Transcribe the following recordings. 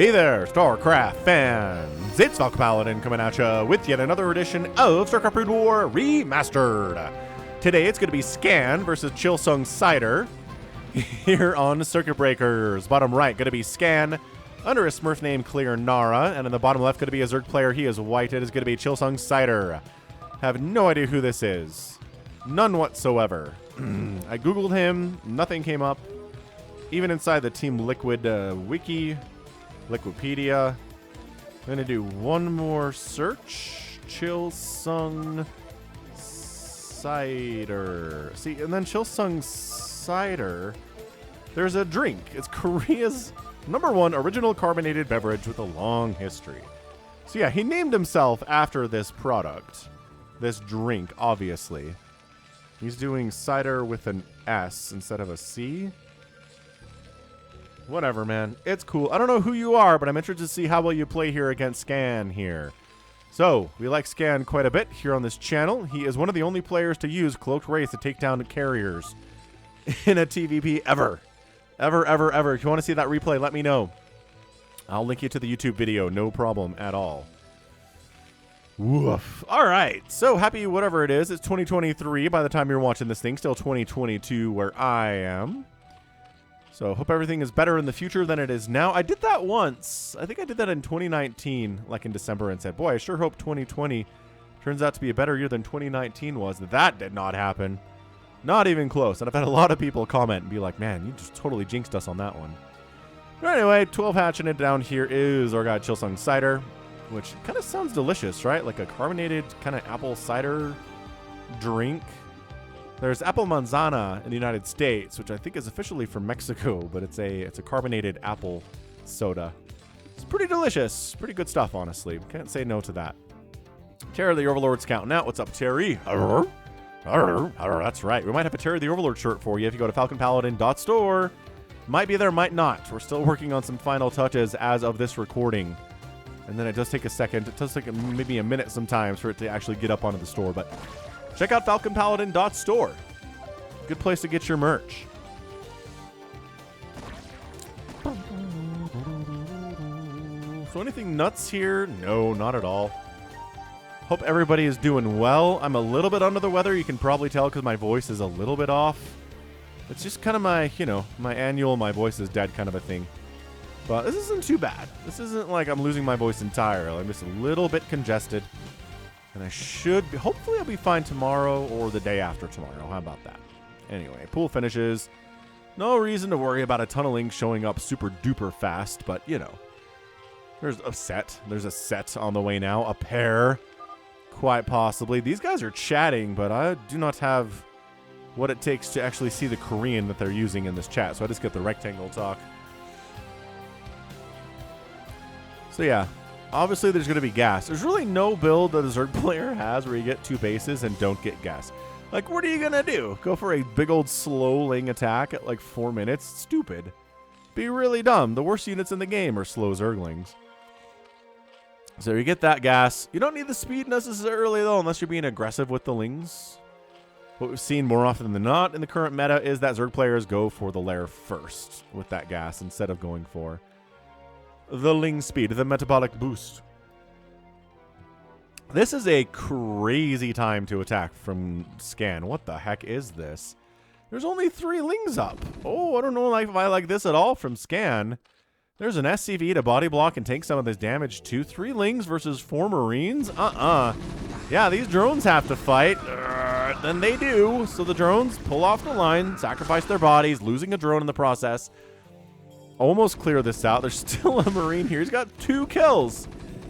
Hey there, StarCraft fans! It's Falcon Paladin coming at you with yet another edition of StarCraft Brood War Remastered. Today it's going to be Scan versus Chilsungsider here on Circuit Breakers. Bottom right going to be Scan under a Smurf named Clear Nara, and in the bottom left going to be a Zerg player. He is white. It is going to be Chilsungsider. Have no idea who this is. None whatsoever. I googled him. Nothing came up. Even inside the Team Liquid wiki. Liquipedia. I'm going to do one more search. Chilsungsider. See, and then Chilsungsider. There's a drink. It's Korea's #1 original carbonated beverage with a long history. So yeah, he named himself after this product. This drink, obviously. He's doing cider with an S instead of a C. Whatever, man. It's cool. I don't know who you are, but I'm interested to see how well you play here against Scan here. So, we like Scan quite a bit here on this channel. He is one of the only players to use Cloaked Wraith to take down carriers in a TVP ever. Ever. If you want to see that replay, let me know. I'll link you to the YouTube video. No problem at all. Woof. All right. So, happy whatever it is. It's 2023 by the time you're watching this thing. Still 2022 where I am. So, hope everything is better in the future than it is now. I did that once. I think I did that in 2019, like in December, and said, boy, I sure hope 2020 turns out to be a better year than 2019 was. That did not happen. Not even close. And I've had a lot of people comment and be like, man, you just totally jinxed us on that one. But anyway, 12 hatching it down here is our guy Chilsungsider, which kind of sounds delicious, right? Like a carbonated kind of apple cider drink. There's apple manzana in the United States, which I think is officially from Mexico, but it's a carbonated apple soda. It's pretty delicious. Pretty good stuff, honestly. Can't say no to that. Terry the Overlord's counting out. What's up, Terry? That's right. We might have a Terry the Overlord shirt for you if you go to falconpaladin.store. Might be there, might not. We're still working on some final touches as of this recording. And then it does take a second. It does take maybe a minute sometimes for it to actually get up onto the store, but check out falconpaladin.store. Good place to get your merch. So anything nuts here? No, not at all. Hope everybody is doing well. I'm a little bit under the weather. You can probably tell because my voice is a little bit off. It's just kind of my, my annual, my voice is dead kind of a thing. But this isn't too bad. This isn't like I'm losing my voice entirely. I'm just a little bit congested. And I should be, hopefully I'll be fine tomorrow or the day after tomorrow. How about that? Anyway, pool finishes. No reason to worry about a tunneling showing up super duper fast, but there's a set. There's a set on the way now. A pair, quite possibly. These guys are chatting, but I do not have what it takes to actually see the Korean that they're using in this chat. So I just get the rectangle talk. So yeah. Obviously, there's going to be gas. There's really no build that a Zerg player has where you get 2 bases and don't get gas. Like, what are you going to do? Go for a big old slow-ling attack at like 4 minutes? Stupid. Be really dumb. The worst units in the game are slow Zerglings. So you get that gas. You don't need the speed necessarily, though, unless you're being aggressive with the lings. What we've seen more often than not in the current meta is that Zerg players go for the lair first with that gas instead of going for the ling speed, the metabolic boost. This is a crazy time to attack from Scan. What the heck is this? There's only 3 lings up. Oh, I don't know if I like this at all from Scan. There's an SCV to body block and take some of this damage too. 3 lings versus 4 marines? Yeah, these drones have to fight. Then they do. So the drones pull off the line, sacrifice their bodies, losing a drone in the process. Almost clear this out. There's still a marine here. He's got 2 kills.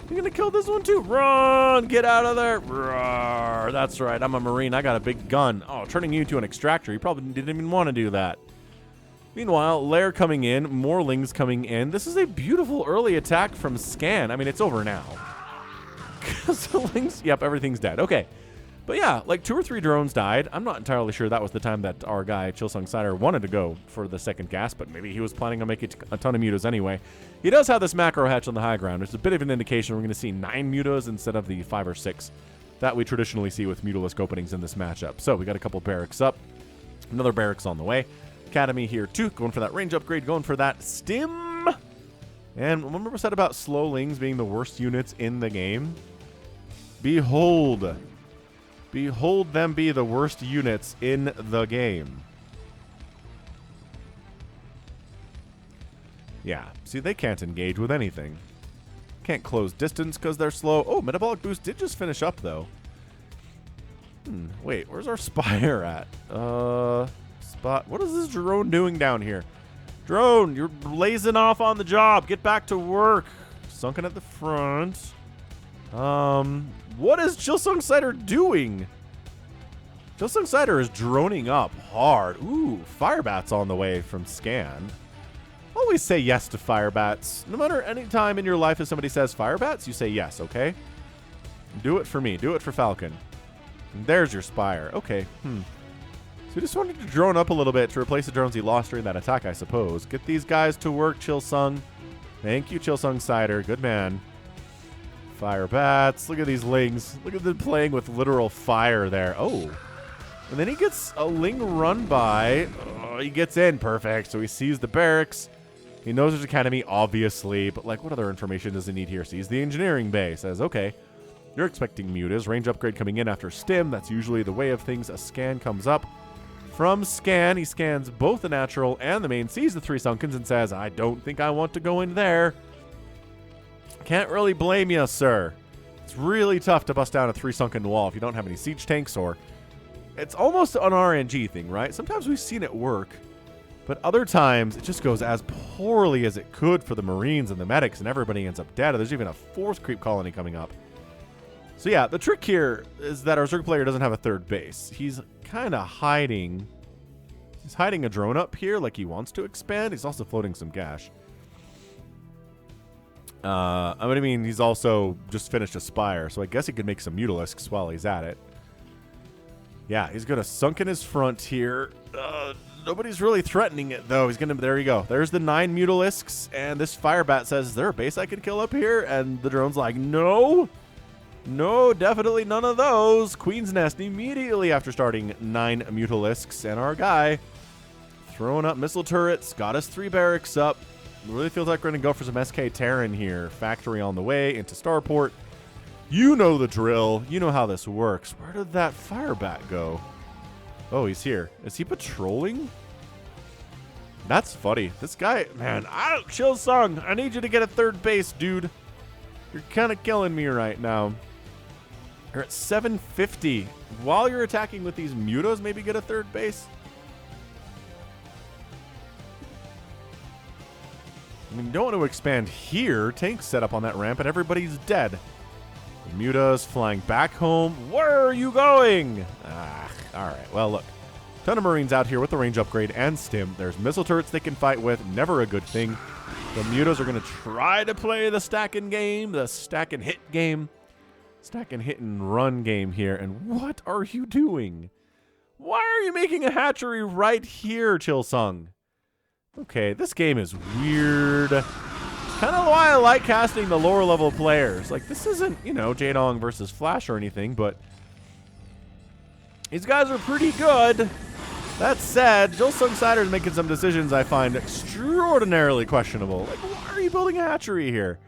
You're gonna kill this one too. Run! Get out of there. Roar. That's right. I'm a marine. I got a big gun. Oh, turning you into an extractor. You probably didn't even want to do that. Meanwhile, lair coming in. More lings coming in. This is a beautiful early attack from Scan. I mean, it's over now. Because the lings... Yep, everything's dead. Okay. But yeah, like 2 or 3 drones died. I'm not entirely sure that was the time that our guy, Chilsungsider, wanted to go for the second gas, but maybe he was planning on making a ton of mutas anyway. He does have this macro hatch on the high ground. It's a bit of an indication we're going to see 9 mutas instead of the 5 or 6 that we traditionally see with mutalisk openings in this matchup. So we got a couple barracks up. Another barracks on the way. Academy here too, going for that range upgrade, going for that stim. And remember I said about slowlings being the worst units in the game? Behold. Behold them be the worst units in the game. Yeah, see, they can't engage with anything. Can't close distance because they're slow. Oh, metabolic boost did just finish up, though. Wait, where's our spire at? Spot. What is this drone doing down here? Drone, you're blazing off on the job. Get back to work. Sunken at the front. What is Chilsungsider doing? Chilsungsider is droning up hard. Ooh, Firebat's on the way from Scan. Always say yes to Firebats. No matter any time in your life if somebody says Firebats, you say yes, okay? Do it for me. Do it for Falcon. And there's your spire. Okay, So he just wanted to drone up a little bit to replace the drones he lost during that attack, I suppose. Get these guys to work, Chilsung. Thank you, Chilsungsider. Good man. Firebats. Look at these lings. Look at them playing with literal fire there. Oh. And then he gets a ling run by. Oh, he gets in. Perfect. So he sees the barracks. He knows there's academy, obviously. But, like, what other information does he need here? Sees the engineering bay. Says, okay, you're expecting mutas. Range upgrade coming in after stim. That's usually the way of things. A scan comes up. From Scan, he scans both the natural and the main, sees the 3 Sunkens, and says, I don't think I want to go in there. Can't really blame you, sir. It's really tough to bust down a 3 Sunken wall if you don't have any siege tanks, or... It's almost an RNG thing, right? Sometimes we've seen it work, but other times it just goes as poorly as it could for the Marines and the medics, and everybody ends up dead. There's even a 4th creep colony coming up. So yeah, the trick here is that our Zerg player doesn't have a 3rd base. He's kind of hiding. He's hiding a drone up here like he wants to expand. He's also floating some gash. I mean, he's also just finished a spire, so I guess he could make some mutalisks while he's at it. Yeah, he's going to sunk in his front here. Nobody's really threatening it, though. He's going to... There you go. There's the 9 mutalisks, and this Firebat says, is there a base I could kill up here? And the drone's like, no. No, definitely none of those. Queen's Nest immediately after starting 9 mutalisks, and our guy throwing up missile turrets, got us 3 barracks up. Really feels like we're going to go for some SK Terran here. Factory on the way into Starport. You know the drill. You know how this works. Where did that Firebat go? Oh, he's here. Is he patrolling? That's funny. This guy, man, Chilsung, I need you to get a 3rd base, dude. You're kind of killing me right now. You're at 750. While you're attacking with these mutos, maybe get a 3rd base. I mean, you don't want to expand here. Tanks set up on that ramp and everybody's dead. The mutas flying back home. Where are you going? All right. Well, look. Ton of Marines out here with the range upgrade and stim. There's missile turrets they can fight with. Never a good thing. The mutas are going to try to play the stack and game, the stack and hit game. Stack and hit and run game here. And what are you doing? Why are you making a hatchery right here, Chilsung? Okay, this game is weird. Kind of why I like casting the lower level players. Like, this isn't, you know, Jaedong versus Flash or anything, but these guys are pretty good. That said, Chilsungsider is making some decisions I find extraordinarily questionable. Like, why are you building a hatchery here?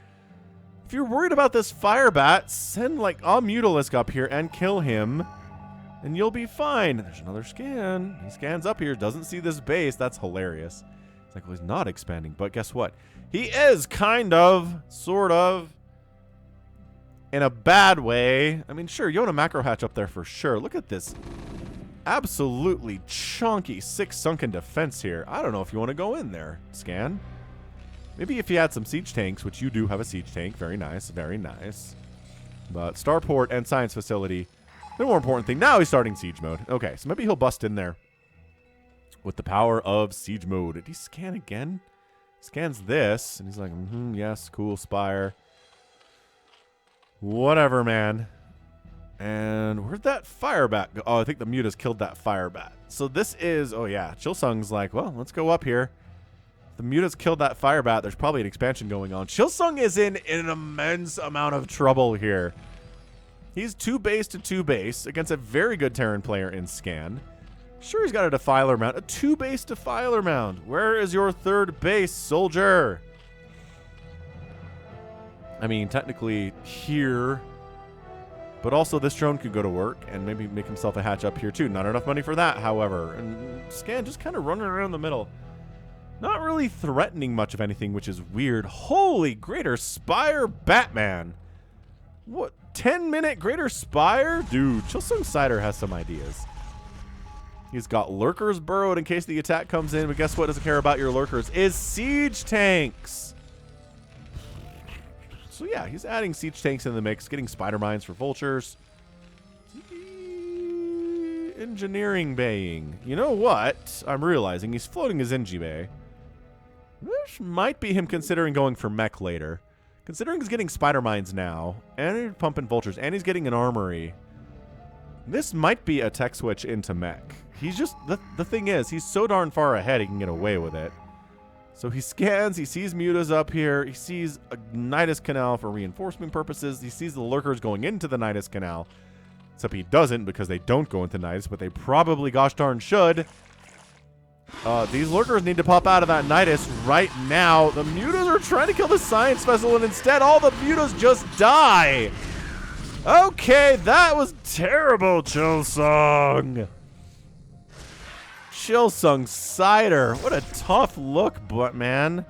If you're worried about this Firebat, send, like, a Mutalisk up here and kill him, and you'll be fine. There's another scan. He scans up here, doesn't see this base. That's hilarious. It's like, well, he's not expanding, but guess what? He is kind of, sort of, in a bad way. I mean, sure, you own a macro hatch up there for sure. Look at this absolutely chunky 6 sunken defense here. I don't know if you want to go in there, Scan. Maybe if you had some siege tanks, which you do have a siege tank. Very nice, very nice. But Starport and Science Facility, the more important thing. Now he's starting siege mode. Okay, so maybe he'll bust in there with the power of siege mode. Did he scan again? Scans this, and he's like, yes, cool, spire. Whatever, man. And where'd that Firebat go? Oh, I think the mutas killed that Firebat. So this is, oh yeah, Chilsung's like, well, let's go up here. The mutas killed that Firebat. There's probably an expansion going on. Chilsung is in an immense amount of trouble here. He's 2 base to 2 base against a very good Terran player in Scan. Sure, he's got a Defiler Mound. A 2 base Defiler Mound. Where is your 3rd base, soldier? I mean, technically here, but also this drone could go to work and maybe make himself a hatch up here too. Not enough money for that, however. And Scan just kind of running around the middle. Not really threatening much of anything, which is weird. Holy, Greater Spire Batman. What, 10-minute Greater Spire? Dude, Chilsungsider has some ideas. He's got lurkers burrowed in case the attack comes in, but guess what doesn't care about your lurkers? Is siege tanks. So yeah, he's adding siege tanks in the mix, getting spider mines for vultures. Engineering baying. You know what? I'm realizing he's floating his Engi bay. This might be him considering going for mech later. Considering he's getting spider mines now, and he's pumping vultures, and he's getting an armory. This might be a tech switch into mech. He's just, the thing is, he's so darn far ahead he can get away with it. So he scans, he sees mutas up here, he sees a Nidus Canal for reinforcement purposes, he sees the lurkers going into the Nidus Canal. Except he doesn't because they don't go into Nidus, but they probably gosh darn should. These lurkers need to pop out of that Nidus right now. The mutas are trying to kill the science vessel, and instead all the mutas just die. Okay, that was terrible, Chilsung. Chilsungsider. What a tough look, man.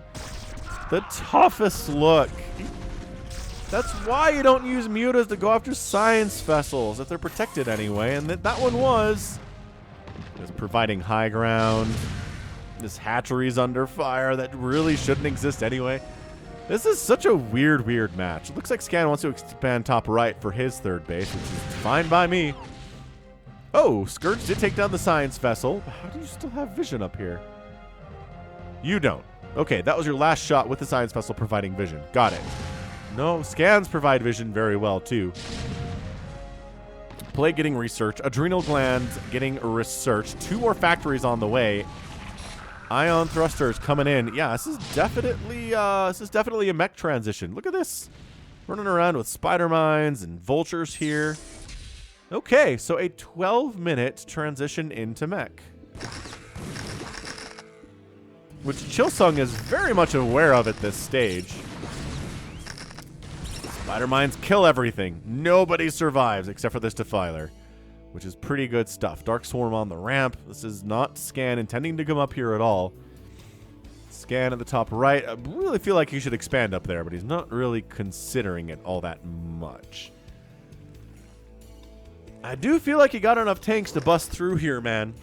The toughest look. That's why you don't use mutas to go after science vessels, if they're protected anyway. And that one was. It's providing high ground. This hatchery's under fire that really shouldn't exist anyway. This is such a weird match. It looks like Scan wants to expand top right for his third base, which is fine by me. Oh, Scourge did take down the science vessel. How do you still have vision up here? You don't. Okay, that was your last shot with the science vessel providing vision. Got it. No, Scans provide vision very well, too. Plague getting research. Adrenal glands getting research. 2 more factories on the way. Ion thrusters coming in. Yeah, this is definitely a mech transition. Look at this. Running around with spider mines and vultures here. Okay, so a 12-minute transition into mech. Which Chilsung is very much aware of at this stage. Spider mines kill everything. Nobody survives except for this Defiler, which is pretty good stuff. Dark Swarm on the ramp. This is not Scan intending to come up here at all. Scan at the top right. I really feel like he should expand up there, but he's not really considering it all that much. I do feel like he got enough tanks to bust through here, man.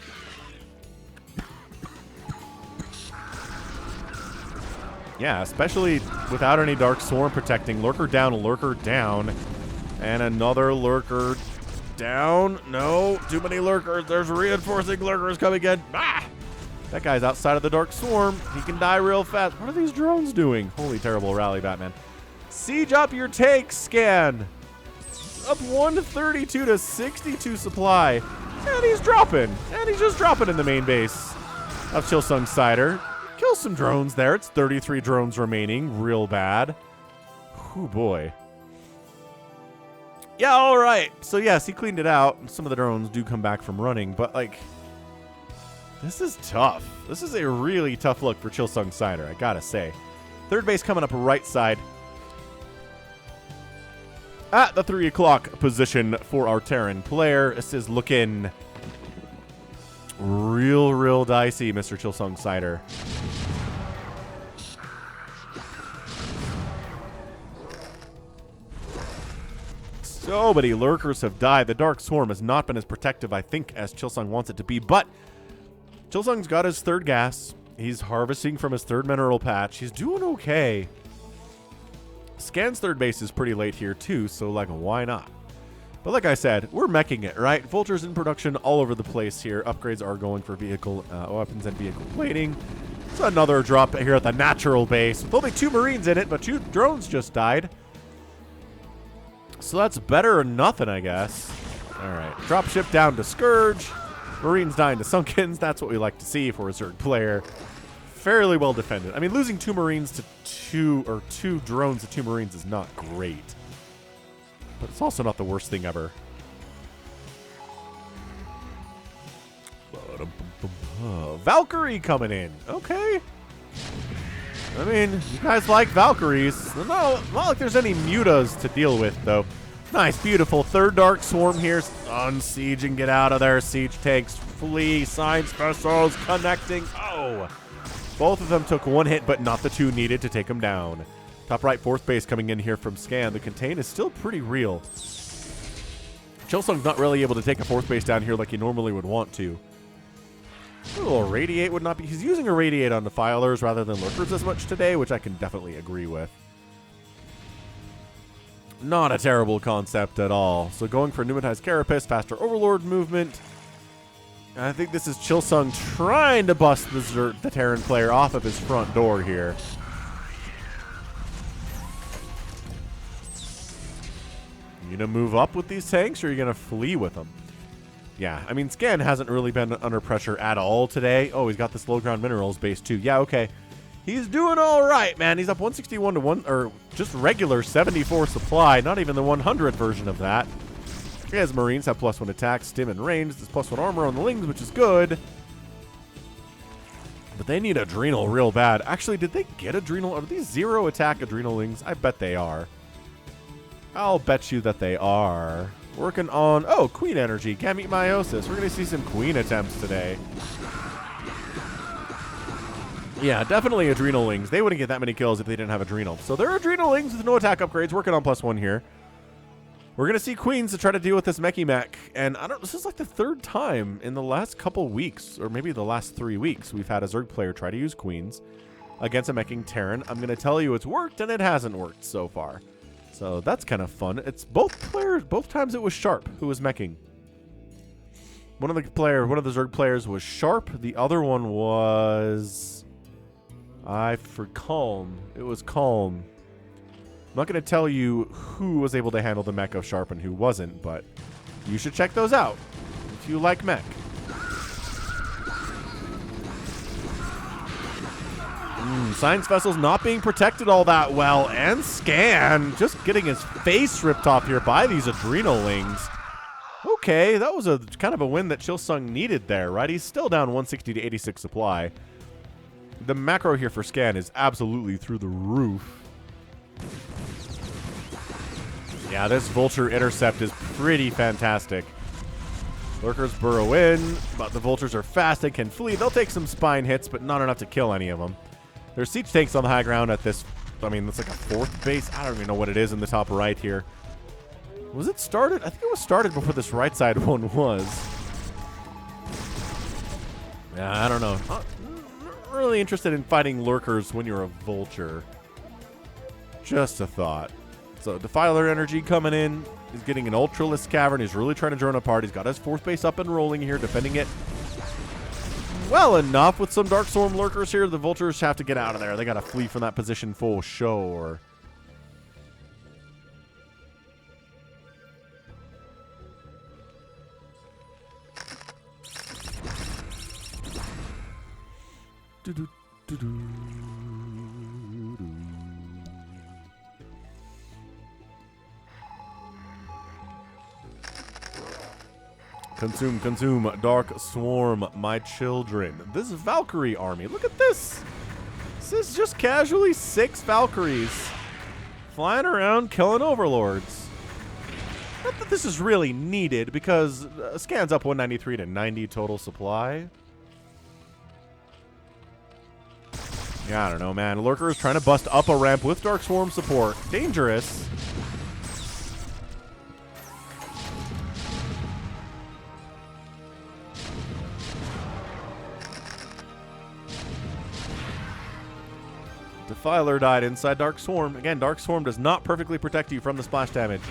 Yeah, especially without any Dark Swarm protecting. Lurker down, and another lurker down. No, too many lurkers. There's reinforcing lurkers coming in. Ah! That guy's outside of the Dark Swarm. He can die real fast. What are these drones doing? Holy terrible rally, Batman. Siege up your tanks, Scan. Up 132 to 62 supply. And he's dropping. And he's just dropping in the main base of Chilsungsider. Kill some drones there. It's 33 drones remaining. Real bad. Oh boy. Yeah, all right. So yes, he cleaned it out. Some of the drones do come back from running, but like, this is tough. This is a really tough look for Chilsungsider, I gotta say. Third base coming up right side. At the 3 o'clock position for our Terran player. This is looking real dicey, Mr. Chilsungsider. So many lurkers have died. The Dark Swarm has not been as protective, I think, as Chilsung wants it to be, but Chilsung's got his third gas. He's harvesting from his third mineral patch. He's doing okay. Scan's third base is pretty late here, too, so, like, why not? But like I said, we're meching it, right? Vultures in production all over the place here. Upgrades are going for vehicle weapons and vehicle plating. It's another drop here at the natural base with only 2 Marines in it, but 2 drones just died. So that's better than nothing, I guess. All right. Dropship down to Scourge. Marines dying to Sunkens. That's what we like to see for a Zerg player. Fairly well defended. I mean, losing 2 Marines to 2 drones to 2 Marines is not great. But it's also not the worst thing ever. Valkyrie coming in. Okay. I mean, you guys like Valkyries. Not like there's any mutas to deal with, though. Nice, beautiful. Third Dark Swarm here. Unsiege and get out of there. Siege tanks flee. Science vessels connecting. Oh! Both of them took one hit, but not the two needed to take them down. Top right, fourth base coming in here from Scan. The contain is still pretty real. Chilsung's not really able to take a fourth base down here like he normally would want to. A little Radiate would not be... He's using a Radiate on Defilers rather than Lurkers as much today, which I can definitely agree with. Not a terrible concept at all. So going for Pneumatized Carapace, faster Overlord movement. I think this is Chilsung trying to bust the Terran player off of his front door here. You gonna move up with these tanks, or are you gonna flee with them? Yeah, I mean, Scan hasn't really been under pressure at all today. Oh, he's got this low ground minerals base too. Yeah, okay. He's doing all right, man. He's up 161 to 1, or just regular 74 supply, not even the 100 version of that. He has Marines have +1 attack, stim, and range. There's +1 armor on the Lings, which is good. But they need Adrenal real bad. Actually, did they get Adrenal? Are these 0 attack Adrenal Lings? I bet they are. I'll bet you that they are. Working on, oh, Queen Energy, Gamete Meiosis. We're going to see some Queen attempts today. Yeah, definitely Adrenalings. They wouldn't get that many kills if they didn't have Adrenal. So they're Adrenalings with no attack upgrades, working on +1 here. We're going to see Queens to try to deal with this Mechie Mech. And I don't, this is like the third time in the last couple weeks, or maybe the last 3 weeks, we've had a Zerg player try to use Queens against a Meching Terran. I'm going to tell you it's worked, and it hasn't worked so far. So that's kind of fun. It's both players, both times it was Sharp who was meching. One of the Zerg players was Sharp. The other one was... for Calm. It was Calm. I'm not going to tell you who was able to handle the mech of Sharp and who wasn't, but you should check those out if you like mech. Science Vessel's not being protected all that well, and Scan just getting his face ripped off here by these Adrenalings. Okay, that was a kind of a win that Chilsung needed there, right? He's still down 160 to 86 supply. The macro here for Scan is absolutely through the roof. Yeah, this Vulture intercept is pretty fantastic. Lurkers burrow in, but the Vultures are fast and can flee. They'll take some spine hits, but not enough to kill any of them. There's siege tanks on the high ground at this, I mean, that's like a fourth base. I don't even know what it is in the top right here. Was it started? I think it was started before this right side one was. Yeah, I don't know. Not really interested in fighting Lurkers when you're a Vulture. Just a thought. So Defiler energy coming in. He's getting an Ultralisk Cavern. He's really trying to drone apart. He's got his fourth base up and rolling here, defending it well enough with some Dark Storm Lurkers here. The Vultures have to get out of there. They got to flee from that position full sure. Consume, consume, Dark Swarm, my children. This Valkyrie army, look at this. This is just casually 6 Valkyries flying around killing overlords. Not that this is really needed because Scan's up 193 to 90 total supply. Yeah, I don't know, man. Lurker is trying to bust up a ramp with Dark Swarm support. Dangerous. Defiler died inside Dark Swarm. Again, Dark Swarm does not perfectly protect you from the splash damage.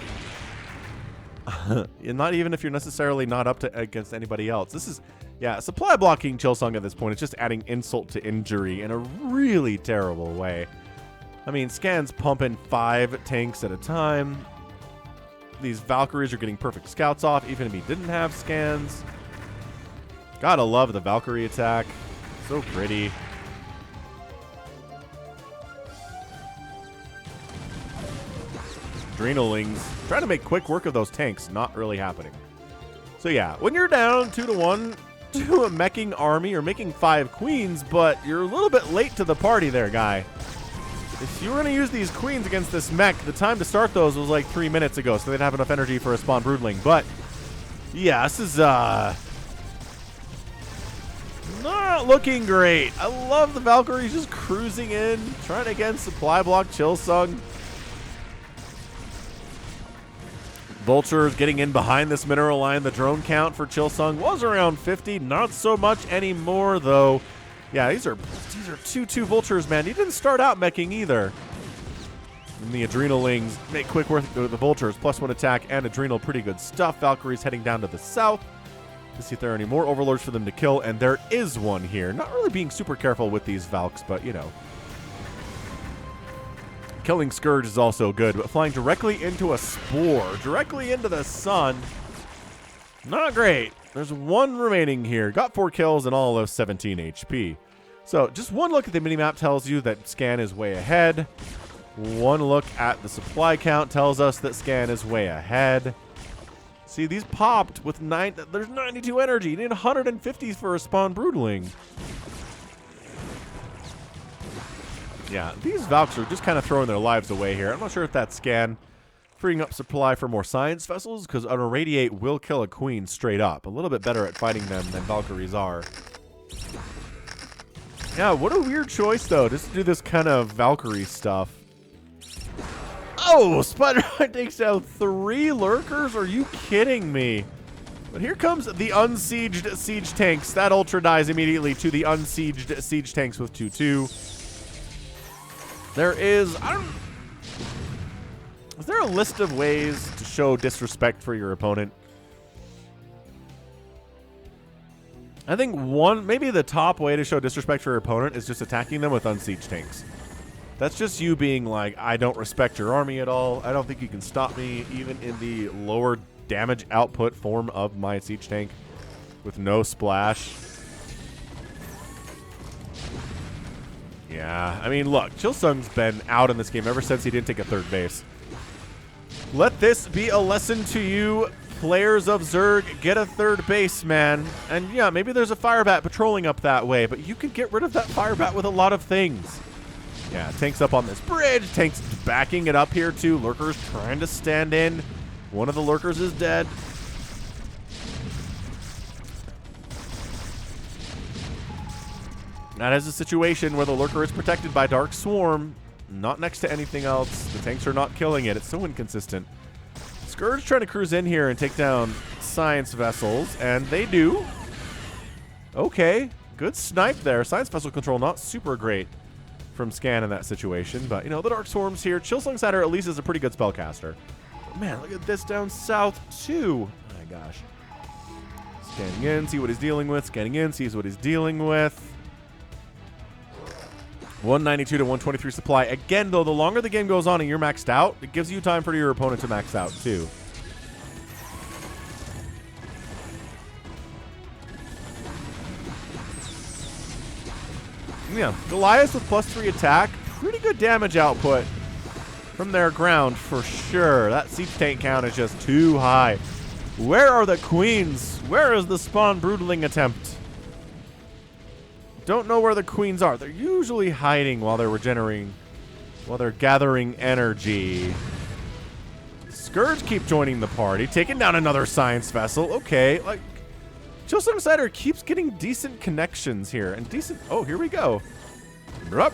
Not even if you're necessarily not up to against anybody else. This is, yeah, supply blocking Chilsung at this point. It's just adding insult to injury in a really terrible way. I mean, Scan's pumping 5 tanks at a time. These Valkyries are getting perfect scouts off, even if he didn't have Scans. Gotta love the Valkyrie attack. So pretty. Adrenalings trying to make quick work of those tanks, not really happening. So yeah, when you're down 2-1 to a meching army, or making 5 queens, but you're a little bit late to the party there, guy. If you were going to use these queens against this mech, the time to start those was like 3 minutes ago, so they'd have enough energy for a spawn broodling. But, yeah, this is not looking great. I love the Valkyries just cruising in, trying to again supply block Chilsung. Vultures getting in behind this mineral line. The drone count for Chilsung was around 50. Not so much anymore, though. Yeah, these are 2-2 Vultures, man. He didn't start out meching either. And the Adrenalings make quick work with the Vultures. +1 attack and Adrenal. Pretty good stuff. Valkyries heading down to the south to see if there are any more Overlords for them to kill. And there is one here. Not really being super careful with these Valks, but, you know. Killing Scourge is also good, but flying directly into a Spore, directly into the sun, not great. There's one remaining here. Got 4 kills and all of 17 HP. So just one look at the minimap tells you that Scan is way ahead. One look at the supply count tells us that Scan is way ahead. See, these popped with there's 92 energy. You need 150 for a spawn broodling. Yeah, these Valks are just kind of throwing their lives away here. I'm not sure if that's Scan freeing up supply for more science vessels, because an Irradiate will kill a queen straight up. A little bit better at fighting them than Valkyries are. Yeah, what a weird choice, though, just to do this kind of Valkyrie stuff. Oh, Spider-Man takes down 3 lurkers? Are you kidding me? But here comes the unsieged siege tanks. That Ultra dies immediately to the unsieged siege tanks with 2-2. There is, is there a list of ways to show disrespect for your opponent? I think maybe the top way to show disrespect for your opponent is just attacking them with unsieged tanks. That's just you being like, I don't respect your army at all. I don't think you can stop me, even in the lower damage output form of my siege tank with no splash. Yeah, I mean, look, Chilsung's been out in this game ever since he didn't take a 3rd base. Let this be a lesson to you, players of Zerg. Get a 3rd base, man. And yeah, maybe there's a Firebat patrolling up that way, but you can get rid of that Firebat with a lot of things. Yeah, tanks up on this bridge. Tanks backing it up here, too. Lurkers trying to stand in. One of the Lurkers is dead. That is a situation where the Lurker is protected by Dark Swarm, not next to anything else. The tanks are not killing it. It's so inconsistent. Scourge trying to cruise in here and take down science vessels, and they do. Okay, good snipe there. Science vessel control not super great from Scan in that situation, but, you know, the Dark Swarm's here. Chilsungsider at least is a pretty good spellcaster. But man, look at this down south, too. Oh my gosh. Scanning in, see what he's dealing with. Scanning in, sees what he's dealing with. 192 to 123 supply. Again, though, the longer the game goes on and you're maxed out, it gives you time for your opponent to max out, too. Yeah, Goliath with +3 attack. Pretty good damage output from their ground, for sure. That siege tank count is just too high. Where are the queens? Where is the spawn broodling attempt? Don't know where the queens are. They're usually hiding while they're regenerating, while they're gathering energy. Scourge keep joining the party, taking down another science vessel. Okay, like, Chilsungsider keeps getting decent connections here, and decent. Oh, here we go. Blup.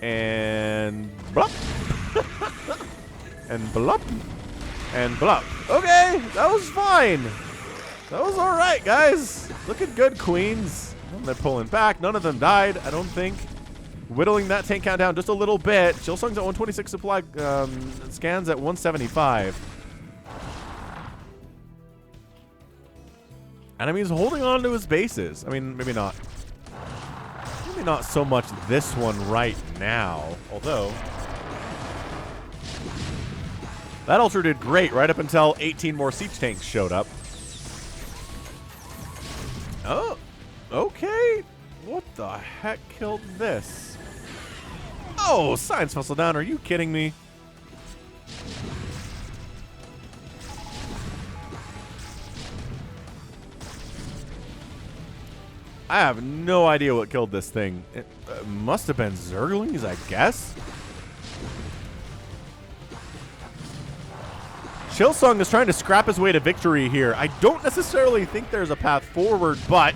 And blup. And blup. And blup. Okay, that was fine. That was all right, guys. Looking good, queens. They're pulling back. None of them died, I don't think. Whittling that tank count down just a little bit. Chilsung's at 126 supply. Scan's at 175. And I mean, he's holding on to his bases. I mean, maybe not. Maybe not so much this one right now. Although, that Ultra did great right up until 18 more siege tanks showed up. Oh, okay. What the heck killed this? Oh, science vessel down. Are you kidding me? I have no idea what killed this thing. It must have been Zerglings, I guess. Chilsung is trying to scrap his way to victory here. I don't necessarily think there's a path forward, but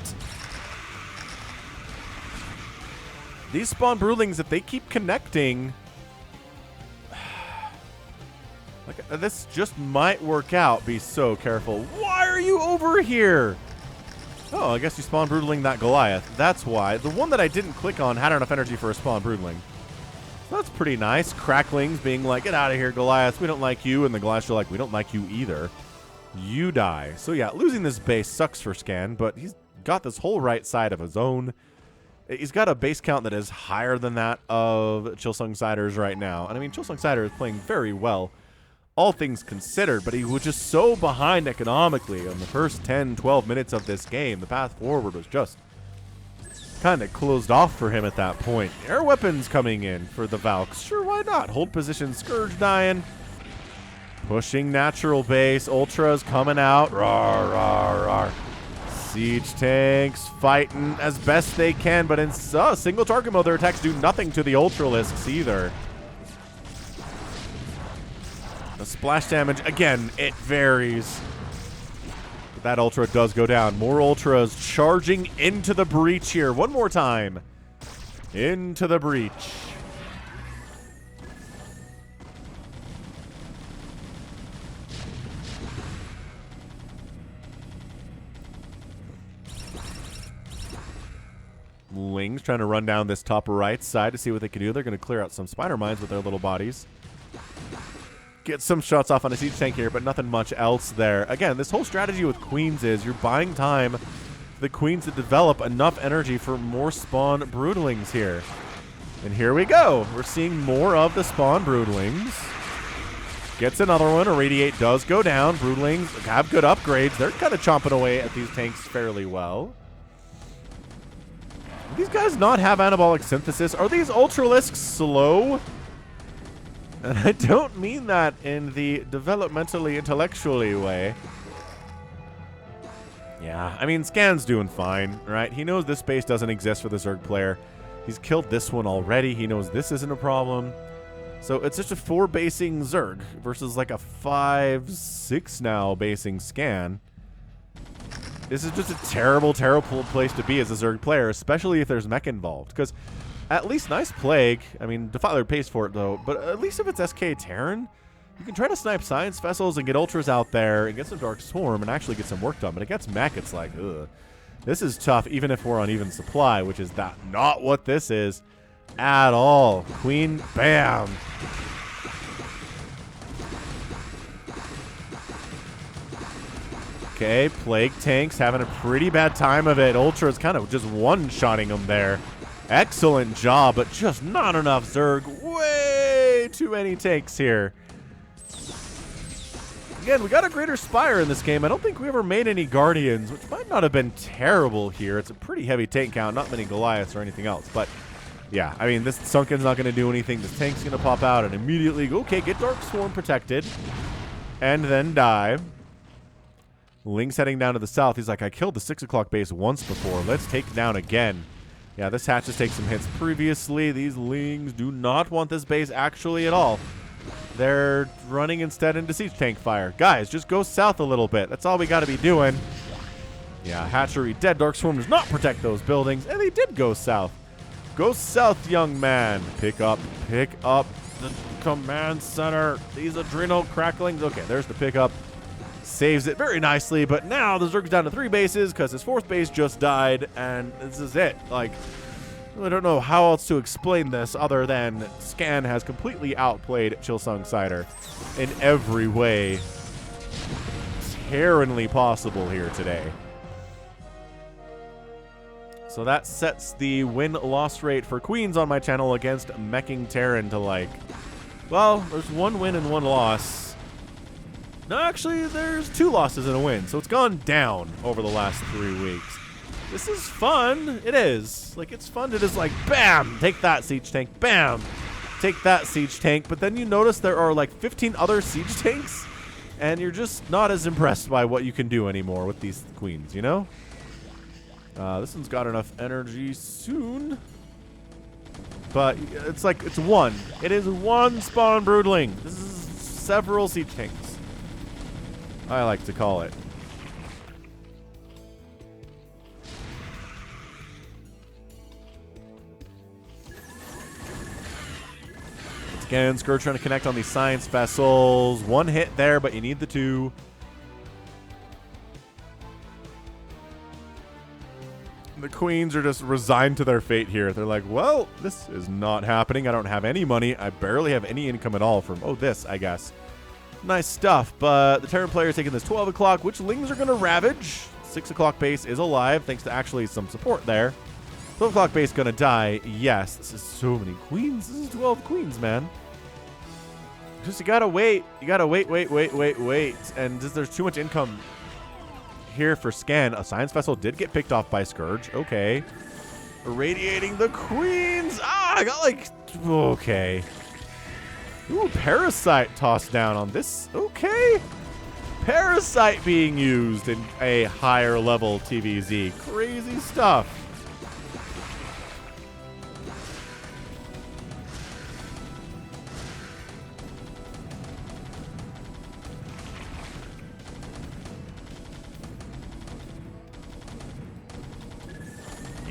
these spawn broodlings, if they keep connecting, like, this just might work out. Be so careful. Why are you over here? Oh, I guess you spawn broodling that Goliath. That's why. The one that I didn't click on had enough energy for a spawn broodling. That's pretty nice. Cracklings being like, get out of here, Goliath. We don't like you. And the Goliaths are like, we don't like you either. You die. So yeah, losing this base sucks for Scan, but he's got this whole right side of his own. He's got a base count that is higher than that of Chilsungsider's right now. And I mean, Chilsungsider is playing very well, all things considered, but he was just so behind economically on the first 10, 12 minutes of this game. The path forward was just kind of closed off for him at that point. Air weapons coming in for the Valks. Sure, why not? Hold position, Scourge dying. Pushing natural base. Ultras coming out. Rawr, rawr, rawr. Siege tanks fighting as best they can, but in single target mode, their attacks do nothing to the Ultralisks either. The splash damage, again, it varies. But that Ultra does go down. More Ultras charging into the breach here. One more time. Into the breach. Lings trying to run down this top right side to see what they can do. They're going to clear out some spider mines with their little bodies. Get some shots off on a siege tank here, but nothing much else there. Again, this whole strategy with queens is you're buying time for the queens to develop enough energy for more spawn broodlings here. And here we go. We're seeing more of the spawn broodlings. Gets another one. Irradiate does go down. Broodlings have good upgrades. They're kind of chomping away at these tanks fairly well. Do these guys not have anabolic synthesis? Are these Ultralisks slow? And I don't mean that in the developmentally, intellectually way. Yeah, I mean, Scan's doing fine, right? He knows this space doesn't exist for the Zerg player. He's killed this one already. He knows this isn't a problem. So it's just a 4 basing Zerg versus like a 5, 6 now basing Scan. This is just a terrible, terrible place to be as a Zerg player, especially if there's mech involved. Because at least nice Plague. I mean, Defiler pays for it, though. But at least if it's SK Terran, you can try to snipe Science Vessels and get Ultras out there and get some Dark Swarm and actually get some work done. But against mech, it's like, ugh. This is tough, even if we're on even supply, which is not what this is at all. Queen, bam. Okay, Plague tanks having a pretty bad time of it. Ultra's kind of just one-shotting them there. Excellent job, but just not enough Zerg. Way too many tanks here. Again, we got a Greater Spire in this game. I don't think we ever made any Guardians, which might not have been terrible here. It's a pretty heavy tank count, not many Goliaths or anything else. But, yeah, I mean, this Sunken's not going to do anything. This tank's going to pop out and immediately go, okay, get Dark Swarm protected, and then die. Ling's heading down to the south. He's like, I killed the 6 o'clock base once before. Let's take it down again. Yeah, this hatch has taken some hits previously. These Lings do not want this base actually at all. They're running instead into siege tank fire. Guys, just go south a little bit. That's all we got to be doing. Yeah, hatchery dead. Dark Swarm does not protect those buildings. And they did go south. Go south, young man. Pick up the command center. These adrenal cracklings. Okay, there's the pickup. Saves it very nicely, but now the Zerg's down to 3 bases because his 4th base just died, and this is it. Like, I don't know how else to explain this other than Scan has completely outplayed Chilsungsider in every way terribly possible here today. So that sets the win-loss rate for Queens on my channel against Meching Terran to like, well, there's 1 win and 1 loss. No, actually, there's 2 losses and a win, so it's gone down over the last 3 weeks. This is fun. It is. Like, it's fun to just, like, bam, take that siege tank, bam, take that siege tank, but then you notice there are, like, 15 other siege tanks, and you're just not as impressed by what you can do anymore with these queens, you know? This one's got enough energy soon. But it's like, it's one. It is one spawn broodling. This is several siege tanks, I like to call it. Again, Scourge trying to connect on these science vessels. One hit there, but you need the two. The queens are just resigned to their fate here. They're like, well, this is not happening. I don't have any money. I barely have any income at all from, oh, this, I guess. Nice stuff, but the Terran player is taking this 12 o'clock, which Lings are going to ravage. 6 o'clock base is alive, thanks to actually some support there. 12 o'clock base going to die. Yes, this is so many queens. This is 12 queens, man. Just you got to wait. You got to wait. And just, there's too much income here for Scan. A science vessel did get picked off by Scourge. Okay. Irradiating the queens. Ah, I got like, okay. Ooh, Parasite tossed down on this. Okay. Parasite being used in a higher level TVZ. Crazy stuff.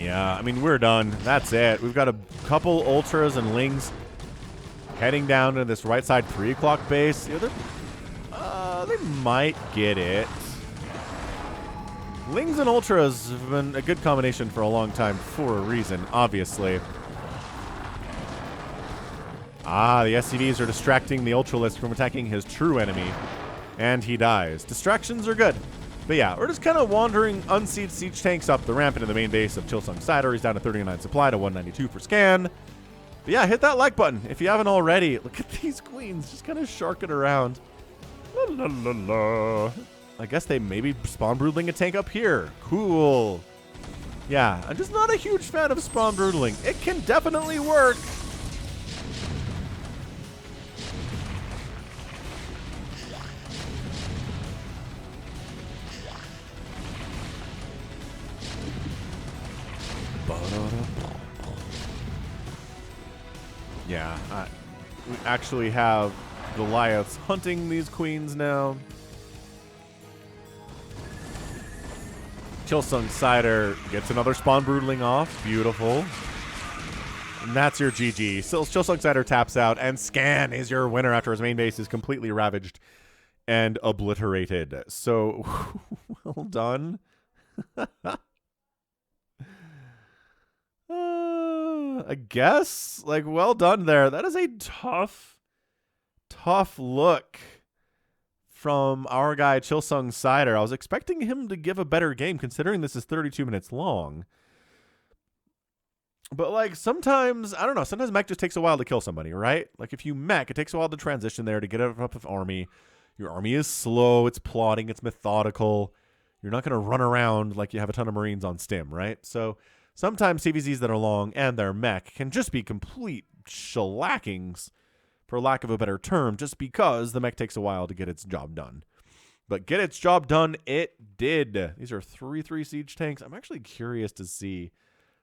Yeah, I mean, we're done. That's it. We've got a couple Ultras and Lings heading down to this right side 3 o'clock base. Yeah, they might get it. Lings and Ultras have been a good combination for a long time for a reason, obviously. Ah, the SCVs are distracting the Ultralist from attacking his true enemy, and he dies. Distractions are good. But yeah, we're just kind of wandering unsieged siege tanks up the ramp into the main base of Chilsungsider. He's down to 39 supply to 192 for Scan. But yeah, hit that like button if you haven't already. Look at these queens just kind of sharking around. La, la, la, la. I guess they maybe spawn broodling a tank up here. Cool. Yeah, I'm just not a huge fan of spawn broodling. It can definitely work. Yeah, we actually have Goliaths hunting these queens now. Chilsungsider gets another spawn broodling off. Beautiful. And that's your GG. So Chilsungsider taps out, and Scan is your winner after his main base is completely ravaged and obliterated. So, well done. I guess, like, well done there. That is a tough look from our guy Chilsungsider. I was expecting him to give a better game considering this is 32 minutes long. But like sometimes, I don't know, sometimes mech just takes a while to kill somebody, right? Like if you mech, it takes a while to transition there to get up of army. Your army is slow, it's plotting, it's methodical. You're not going to run around like you have a ton of Marines on stim, right? So sometimes CVZs that are long and their mech can just be complete shellackings, for lack of a better term, just because the mech takes a while to get its job done. But get its job done, it did. These are 3-3 siege tanks. I'm actually curious to see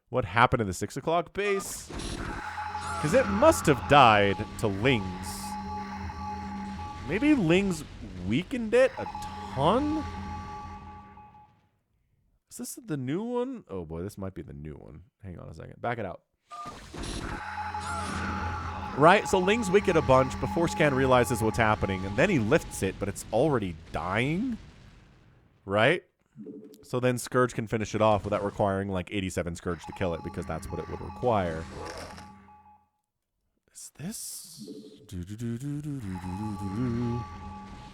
what happened in the 6 o'clock base, because it must have died to Lings. Maybe Lings weakened it a ton? Is this the new one? Oh boy, this might be the new one. Hang on a second. Back it out. Right, so Lings weaken a bunch before Scan realizes what's happening, and then he lifts it, but it's already dying? Right? So then Scourge can finish it off without requiring like 87 Scourge to kill it, because that's what it would require. Is this? I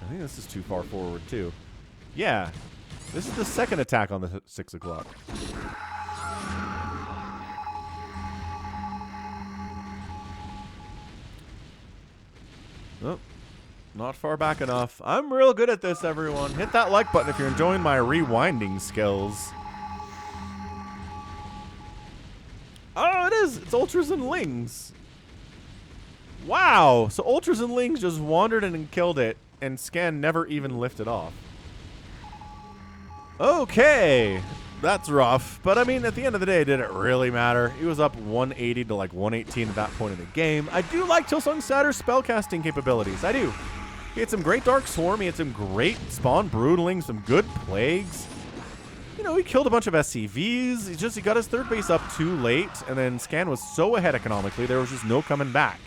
think this is too far forward too. Yeah. This is the second attack on the 6 o'clock. Oh, not far back enough. I'm real good at this, everyone. Hit that like button if you're enjoying my rewinding skills. Oh, it is. It's Ultras and Lings. Wow. So Ultras and Lings just wandered in and killed it, and Scan never even lifted off. Okay. That's rough. But, I mean, at the end of the day, did it really matter? He was up 180 to, like, 118 at that point in the game. I do like Chilsungsider's spellcasting capabilities. I do. He had some great Dark Swarm. He had some great Spawn Broodlings, some good Plagues. You know, he killed a bunch of SCVs. He got his third base up too late, and then Scan was so ahead economically, there was just no coming back.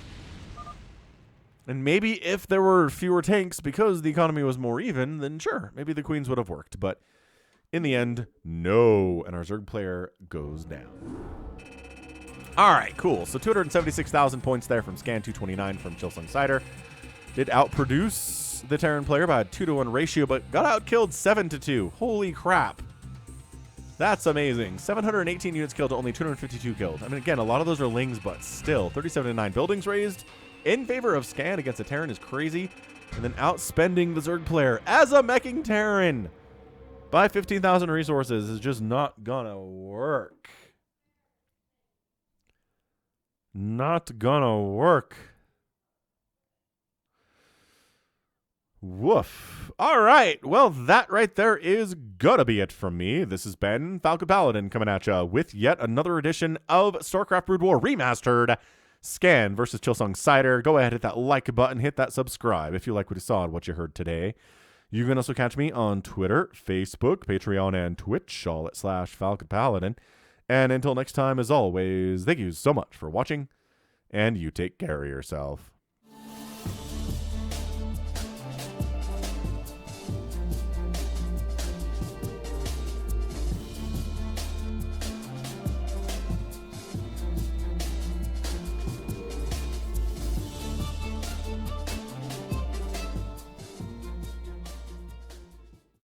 And maybe if there were fewer tanks because the economy was more even, then sure, maybe the Queens would have worked. But in the end, no. And our Zerg player goes down. All right, cool. So 276,000 points there from Scan, 229 from Chilsungsider. Did outproduce the Terran player by a 2-to-1 ratio, but got outkilled 7-2. Holy crap. That's amazing. 718 units killed to only 252 killed. I mean, again, a lot of those are Lings, but still. 37-9 buildings raised in favor of Scan against a Terran is crazy. And then outspending the Zerg player as a meching Terran by 15,000 resources is just not gonna work. Not gonna work. Woof. All right. Well, that right there is gonna be it from me. This has been Falcon Paladin coming at you with yet another edition of StarCraft Brood War Remastered. Scan versus Chilsungsider. Go ahead, hit that like button, hit that subscribe if you like what you saw and what you heard today. You can also catch me on Twitter, Facebook, Patreon, and Twitch, all at /Falcon Paladin. And until next time, as always, thank you so much for watching, and you take care of yourself.